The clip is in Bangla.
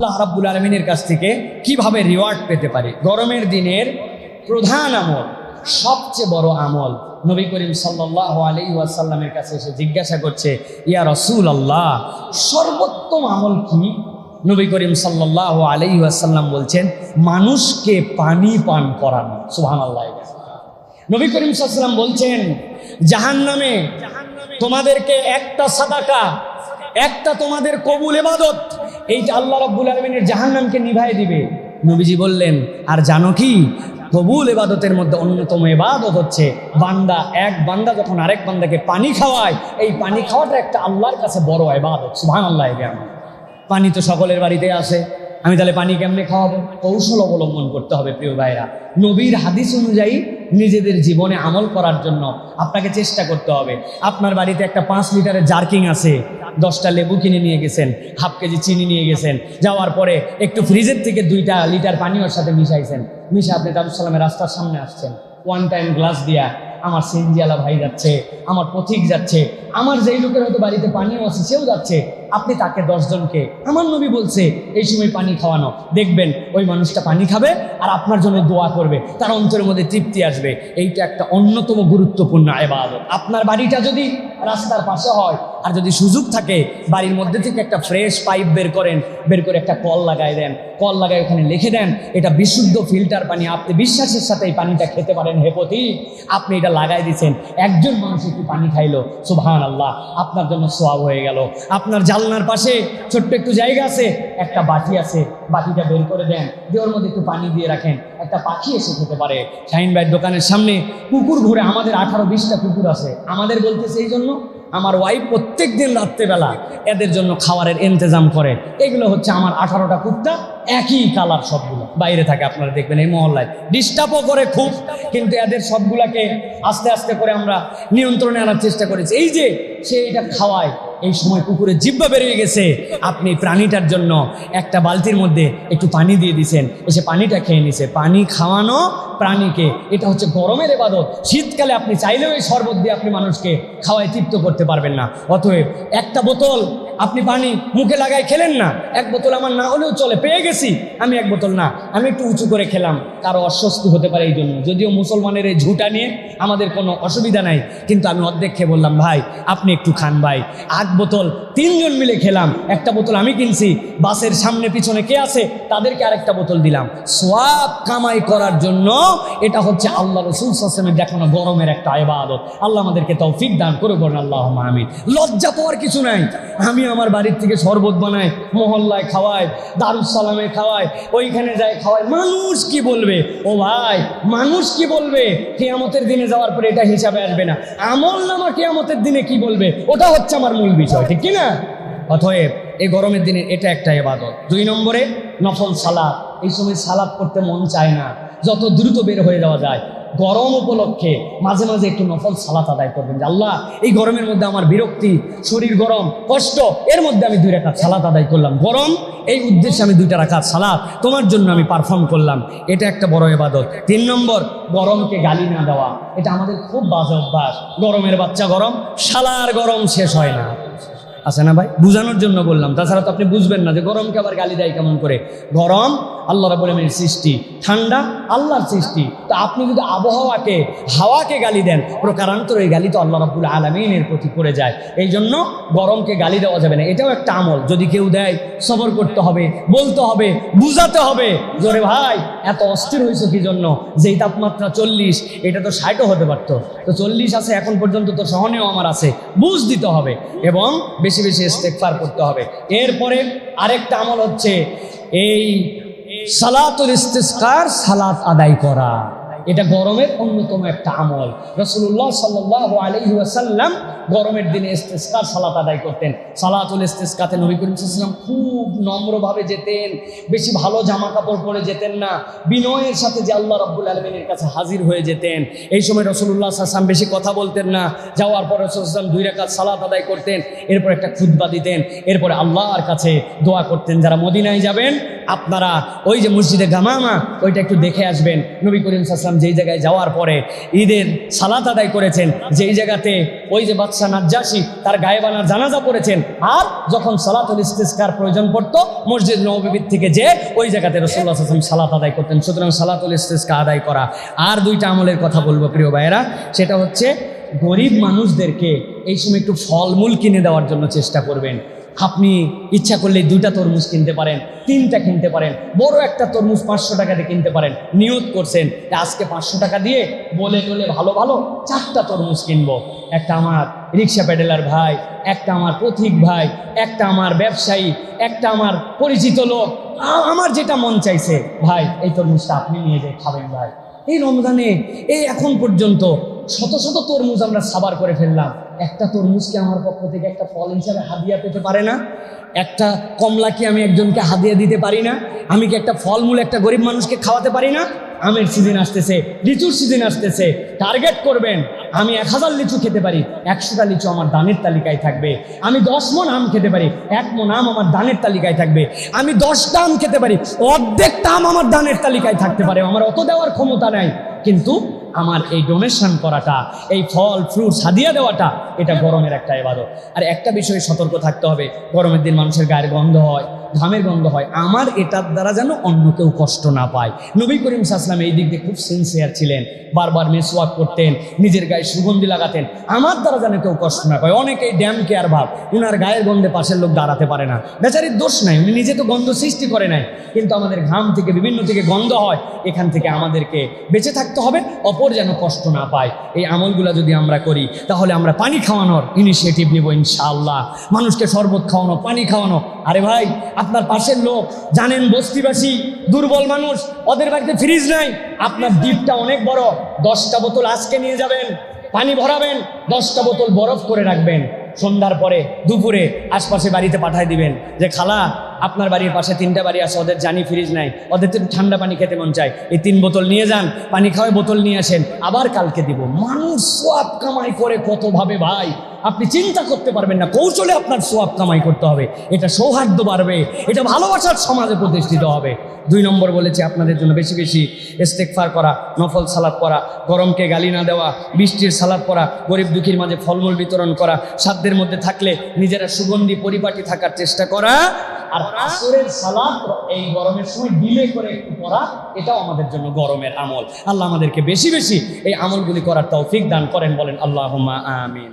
আল্লাহ রাব্বুল আলামিনের কাছ থেকে কিভাবে রিওয়ার্ড পেতে পারি। গরমের দিনের প্রধান আমল, সবচেয়ে বড় আমল, নবী করিম সাল্লাল্লাহু আলাইহি ওয়াসাল্লামের কাছে এসে জিজ্ঞাসা করছে, ইয়া রাসূলুল্লাহ, সর্বোত্তম আমল কি? নবী করিম সাল্লাল্লাহু আলাইহি ওয়াসাল্লাম বলছেন, মানুষকে পানি পান করানো। সুবহানাল্লাহ। নবী করিম সাল্লাল্লাহু আলাইহি ওয়াসাল্লাম বলছেন, জাহান্নামে তোমাদেরকে একটা সাদাকা, একটা তোমাদের কবুল ইবাদত, এইটা আল্লাহ রাব্বুল আলামিনের জাহান্নামকে নিভাই দিবে। নবীজি বললেন, আর জানো কি, কবুল ইবাদতের মধ্যে অন্যতম ইবাদত হচ্ছে এক বান্দা যখন আরেক বান্দাকে পানি খাওয়ায়, এই পানি খাওয়াটা একটা আল্লাহর কাছে বড় ইবাদত। সুবহানাল্লাহ। পানি তো সকলের বাড়িতে আসে, আমি তাহলে পানি কেমনে খাওয়াবো? কৌশল অবলম্বন করতে হবে প্রিয় ভাইরা। নবীর হাদিস অনুযায়ী নিজেদের জীবনে আমল করার জন্য আপনাকে চেষ্টা করতে হবে। আপনার বাড়িতে একটা 5 লিটারের জার্কিং আছে, 10টা লেবু কিনে নিয়ে গেছেন, হাফ কেজি চিনি নিয়ে গেছেন, যাওয়ার পরে একটু ফ্রিজের থেকে 2টা লিটার পানি ওর সাথে মিশাইছেন, মিশে আপনি দারুস সালামের রাস্তার সামনে আসছেন, 1 টাইম গ্লাস দিয়া আমার সিনজিয়ালা ভাই যাচ্ছে, আমার পথিক যাচ্ছে, আমার যেই লোকের হয়তো বাড়িতে পানিও আছে সেও যাচ্ছে, আপনি তাকে 10 জনকে আমার নবী বলছে এই সময় পানি খাওয়ানো, দেখবেন ওই মানুষটা পানি খাবে আর আপনার জন্য দোয়া করবে, তার অন্তরের মধ্যে তৃপ্তি আসবে। এইটা একটা অন্যতম গুরুত্বপূর্ণ ইবাদত। আপনার বাড়িটা যদি রাস্তার পাশে হয় আর যদি সুযোগ থাকে, বাড়ির মধ্যে থেকে একটা ফ্রেশ পাইপ বের করে একটা কল লাগাই দেন, কল লাগাই ওখানে লিখে দেন, এটা বিশুদ্ধ ফিল্টার পানি, আপনি বিশ্বাসের সাথে এই পানিটা খেতে পারেন। হে পতি, আপনি এটা লাগাই দিচ্ছেন, একজন মানুষ একটু পানি খাইলো, সুবহানাল্লাহ, আপনার জন্য সওয়াব হয়ে গেল। আপনার জানলার পাশে ছোট্ট একটু জায়গা আছে, একটা বাটি আছে, বাটিটা বের করে দেন, দিয়ে ওর মধ্যে একটু পানি দিয়ে রাখেন, একটা পাখি এসে খেতে পারে। শাহিন ভাইয়ের দোকানের সামনে কুকুর ঘুরে, আমাদের 18-20টা কুকুর আছে। আমাদের বলতেছে এই জন্য আমার ওয়াইফ প্রত্যেক দিন রাত্রেবেলা এদের জন্য খাবারের ইন্তজাম করে। এগুলো হচ্ছে আমার 18টা কুত্তা, একই কালার সবগুলো, বাইরে থাকে, আপনারা দেখবেন এই মহল্লায় ডিস্টার্বও করে খুব, কিন্তু এদের সবগুলাকে আস্তে আস্তে করে আমরা নিয়ন্ত্রণে আনার চেষ্টা করেছি। এই যে সে এটা খাওয়ায়, এই সময় কুকুরের জিহ্বা বেরিয়ে গেছে, আপনি প্রাণীটার জন্য একটা বালতির মধ্যে একটু পানি দিয়ে দিয়েছেন, এসে পানিটা খেয়ে নিছে। পানি খাওয়ানো প্রাণীকে, এটা হচ্ছে গরমের ইবাদত। শীতকালে আপনি চাইলেও এই শরবত দিয়ে আপনি মানুষকে খাওয়ায় তৃপ্ত করতে পারবেন না। অতএব একটা বোতল আপনি পানি মুখে লাগাই খেলেন না, 1 বোতল আমার না হলেও চলে, পেয়ে গেছি আমি 1 বোতল না, আমি একটু উঁচু করে খেলাম, কারো অস্বস্তি হতে পারে এই জন্য। যদিও মুসলমানের এই ঝুঁটা নিয়ে আমাদের কোনো অসুবিধা নাই, কিন্তু আমি অর্ধেক খেয়ে বললাম, ভাই আপনি একটু খান ভাই। 8 বোতল 3 জন মিলে খেলাম, 1টা বোতল আমি কিনছি, বাসের সামনে পিছনে কে আছে তাদেরকে আরেকটা বোতল দিলাম, সওয়াব কামাই করার জন্য। এটা হচ্ছে আল্লাহ রাসূল সাল্লাল্লাহু আলাইহি ওয়াসাল্লামের দেখানো গরমের একটা ইবাদত। আল্লাহ আমাদেরকে তৌফিক দান করুন, আল্লাহুম্মা আমিন। লজ্জা পাওয়ার কিছু নাই। আমি আমার বাড়ির থেকে শরবত বানাই, মহল্লায় খাওয়াই, দারুস সালামে খাওয়াই, ওইখানে যাই খাওয়াই, মানুষ কি বলবে? ও ভাই, মানুষ কি বলবে? কিয়ামতের দিনে যাওয়ার পরে এটা হিসাবে আসবে না। আমল নামা কিয়ামতের দিনে কি বলবে, ওটা হচ্ছে আমার মূল বিষয়, ঠিক কি না? অতএব এই গরমের দিনে এটা একটা ইবাদত। 2 নম্বরে নফল সালাত। এই সময় সালাত করতে মন চায় না, যত দ্রুত বের হয়ে যাওয়া যায়। গরম উপলক্ষে মাঝে মাঝে একটু নফল সালাত আদায় করবেন, যে আল্লাহ এই গরমের মধ্যে আমার বিরক্তি, শরীর গরম, কষ্ট, এর মধ্যে আমি 2 রাকাত সালাত আদায় করলাম, গরম এই উদ্দেশ্যে আমি 2টা রাকাত সালাত তোমার জন্য আমি পারফর্ম করলাম, এটা একটা বড় ইবাদত। 3 নম্বর, গরমকে গালি না দেওয়া। এটা আমাদের খুব বাজে অভ্যাস। গরমের বাচ্চা গরম, শালার গরম শেষ হয় না, আছে না ভাই? বুঝানোর জন্য বললাম, তাছাড়া তো আপনি বুঝবেন না যে গরমকে আবার গালি দেয় কেমন করে। গরম আল্লাহ রাব্বুল আলামিনের সৃষ্টি, ঠান্ডা আল্লাহর সৃষ্টি। তো আপনি যদি হাওয়াকে গালি দেন, প্রকারান্তরে এই গালি তো আল্লাহ রাব্বুল আলামিনের প্রতি পড়ে যায়। এই জন্য গরমকে গালি দেওয়া যাবে না। এটাও একটা আমল, যদি কেউ দেয় সবর করতে হবে, বলতে হবে, বুঝাতে হবে, জোরে ভাই এত অস্থির হয়েছে কি জন্য? যেই তাপমাত্রা 40, এটা তো 60ও হতে পারতো, তো 40 আছে এখন পর্যন্ত, তো সহনীয় আমার আছে, বুঝ দিতে হবে এবং বেশি বেশি ইস্তেগফার করতে হবে। এরপরে আরেকটা আমল হচ্ছে এই সালাতুল ইস্তিসকার, সালাত আদায় করা। এটা গরমের অন্যতম একটা আমল। রাসূলুল্লাহ সাল্লাল্লাহু আলাইহি ওয়াসাল্লাম গরমের দিনে ইস্তিসকার সালাত আদায় করতেন। সালাতুল ইস্তিসকাতে নবী করিম সাল্লাল্লাহু আলাইহি ওয়াসাল্লাম খুব নম্রভাবে যেতেন, বেশি ভালো জামা কাপড় পরে যেতেন না, বিনয়ের সাথে যে আল্লাহ রাব্বুল আলামিনের কাছে হাজির হয়ে যেতেন। এই সময় রাসূলুল্লাহ সাল্লাল্লাহু আলাইহি ওয়াসাল্লাম বেশি কথা বলতেন না, যাওয়ার পর রাসূলুল্লাহ সাল্লাল্লাহু আলাইহি ওয়াসাল্লাম 2 রাকাত সালাত আদায় করতেন, এরপর একটা খুতবা দিতেন, এরপরে আল্লাহর কাছে দোয়া করতেন। যারা মদিনায় যাবেন আপনারা ওই যে মসজিদে গামামা ওইটা একটু দেখে আসবেন। নবী করিম সাল্লাল্লাহু আলাইহি ওয়াসাল্লাম যেই জায়গায় যাওয়ার পরে ঈদের সালাত আদায় করেছেন, যেই জায়গাতে ওই যে বাদশাহ নাজ্জাশী তার গায়েবানার জানাজা পড়েছেন, আর যখন সালাতুল ইস্তিসকার প্রয়োজন পড়তো মসজিদ নববী থেকে যে ওই জায়গাতে রাসূলুল্লাহ সাল্লাল্লাহু আলাইহি ওয়াসাল্লাম সালাত আদায় করতেন। সুতরাং সালাতুল ইস্তিসকা আদায় করা। আর দুইটা আমলের কথা বলবো প্রিয় ভাইয়েরা, সেটা হচ্ছে গরিব মানুষদেরকে এই সময় একটু ফলমূল কিনে দেওয়ার জন্য চেষ্টা করবেন। আপনি ইচ্ছা করলে 2টা তরমুজ কিনতে পারেন, 3টা কিনতে পারেন, বড় একটা তরমুজ 500 টাকা দিয়ে কিনতে পারেন। নিয়ত করছেন যে আজকে 500 টাকা দিয়ে বলে টলে ভালো ভালো 4টা তরমুজ কিনবো। একটা আমার রিক্সা প্যাডেলার ভাই, একটা আমার পথিক ভাই, একটা আমার ব্যবসায়ী, একটা আমার পরিচিত লোক, আমার যেটা মন চাইছে ভাই এই তরমুজটা আপনি নিয়ে যেয়ে খাবেন ভাই। এই রমজানে এই এখন পর্যন্ত শত শত তরমুজ আমরা সাবার করে ফেললাম। একটা তরমুজকে আমার পক্ষ থেকে একটা ফল হিসাবে হাদিয়া পেতে পারে না? একটা কমলা কি আমি একজনকে হাদিয়া দিতে পারি না? আমি কি একটা ফলমূল একটা গরিব মানুষকে খাওয়াতে পারি না? আমের সিজন আসতেছে, লিচুর সিজন আসতেছে, টার্গেট করবেন আমি 1000 লিচু খেতে পারি, 100টা লিচু আমার দানের তালিকায় থাকবে। আমি 10 মণ আম খেতে পারি, 1 মণ আম আমার দানের তালিকায় থাকবে। আমি 10টা আম খেতে পারি, অর্ধেকটা আম আমার দানের তালিকায় থাকতে পারে। আমার অত দেওয়ার ক্ষমতা নাই, কিন্তু আমার এই ডোনেশন করাটা, এই ফল ফ্রুটস হাদিয়া দেওয়াটা, এটা গরমের একটা ইবাদত। আর একটা বিষয়ে সতর্ক থাকতে হবে, গরমের দিন মানুষের গায়ের গন্ধ হয়, ঘামের গন্ধ হয়, আমার এটার দ্বারা যেন অন্য কেউ কষ্ট না পায়। নবী করিম সাল্লাল্লাহু আলাইহি ওয়াসাল্লাম এই দিক দিয়ে খুব সিনসিয়ার ছিলেন, বারবার মেসওয়াক করতেন, নিজের গায়ে সুগন্ধি লাগাতেন, আমার দ্বারা যেন কেউ কষ্ট না পায়। অনেকেই ড্যাম কেয়ার ভাব, উনার গায়ের গন্ধে পাশের লোক দাঁড়াতে পারে না। বেচারির দোষ নাই, উনি নিজে তো গন্ধ সৃষ্টি করে নাই, কিন্তু আমাদের ঘাম থেকে বিভিন্ন থেকে গন্ধ হয়, এখান থেকে আমাদেরকে বেঁচে থাকতে হবে, অপর যেন কষ্ট না পায়। এই আমলগুলো যদি আমরা করি তাহলে আমরা পানি খাওয়ানোর ইনিশিয়েটিভ নিব ইনশাআল্লাহ। মানুষকে শরবত খাওয়ানো, পানি খাওয়ানো। আরে ভাই, আপনার পাশের লোক জানেন বস্তিবাসী দুর্বল মানুষ, ওদের বাড়িতে ফ্রিজ নাই, আপনার ডিপটা অনেক বড়, 10টা বোতল আজকে নিয়ে যাবেন, পানি ভরাবেন, 10টা বোতল বরফ করে রাখবেন। সন্ধ্যার পরে দুপুরে আশপাশে বাড়িতে পাঠায় দিবেন যে খালা আপনার বাড়ির পাশে 3টা বাড়ি আছে, ওদের জানি ফ্রিজ নাই, ওদের তো ঠান্ডা পানি খেতে মন চায়, এই 3 বোতল নিয়ে যান, পানি খাওয়ায় বোতল নিয়ে আসেন, আবার কালকে দিব। মানুষ সোয়াব কামাই করে কতভাবে ভাই, আপনি চিন্তা করতে পারবেন না। কৌশলে আপনার সোয়াব কামাই করতে হবে, এটা সৌহার্দ্য বাড়বে, এটা ভালোবাসার সমাজে প্রতিষ্ঠিত হবে। 2 নম্বর বলেছি আপনাদের জন্য বেশি বেশি ইস্তেগফার করা, নফল সালাত পড়া, গরমকে গালি না দেওয়া, বৃষ্টির সালাত পড়া, গরিব দুঃখীর মাঝে ফলমূল বিতরণ করা, সাধ্যের মধ্যে থাকলে নিজেরা সুগন্ধি পরিপাটি থাকার চেষ্টা করা, আর আসরের সালাত এই গরমের সময় ডিলে করে একটু পড়া, এটাও আমাদের জন্য গরমের আমল। আল্লাহ আমাদেরকে বেশি বেশি এই আমলগুলি করার তৌফিক দান করেন, বলেন আল্লাহুম্মা আমিন।